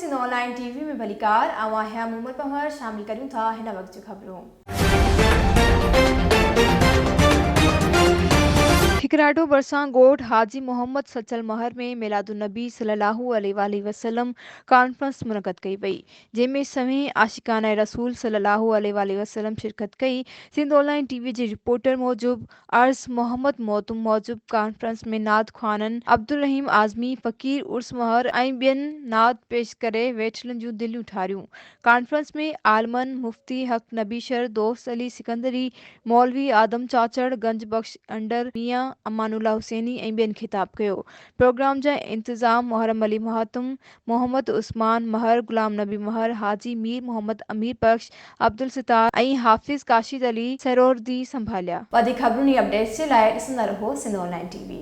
Sindh online TV में भलीकार आवा है मोहम्मद पहर शामिल करूं था हिन वक्त जो खबरों। ठिकराडो बरसां गोठ हाजी मोहम्मद सचल महर में मिलादुन्नबी सल्लल्लाहु अलैहि वसल्लम कॉन्फ्रेंस मुनक़द कई वई, जंहिंमें सवें आशिकाना रसूल सल्लल्लाहु अलैहि वसल्लम शिरकत कई। सिंध ऑनलाइन टीवी जी रिपोर्टर मौजूब अर्ज़ मोहम्मद मोतुम मौजूब कॉन्फ्रेंस में नात ख़्वानन अब्दुल रहीम आज़मी फ़कीर उर्स महर ऐं ॿियनि नात पेश करे वेठलनि जूं दिलियूं ठारियूं। कॉन्फ्रेंस में आलमन मुफ्ती हक नबीशर दोस्त अली सिकंदरी मौलवी आदम चाचड़ गंज बख्श अंडर मियां अमानुल्लाह हुसैनी ऐं ॿियनि ख़िताब कयो। प्रोग्राम जा इंतज़ाम मुहर्रम अली महातम, मोहम्मद उस्मान महर, गुलाम नबी महर, हाजी मीर मोहम्मद अमीर बख्श, अब्दुल सितार ऐं हाफिज़ काशिद अली सरोरदी संभालिया। वधीक खबरुनि अपडेट्स जे लाइ ॾिसंदा रहो सिंध ऑनलाइन टीवी।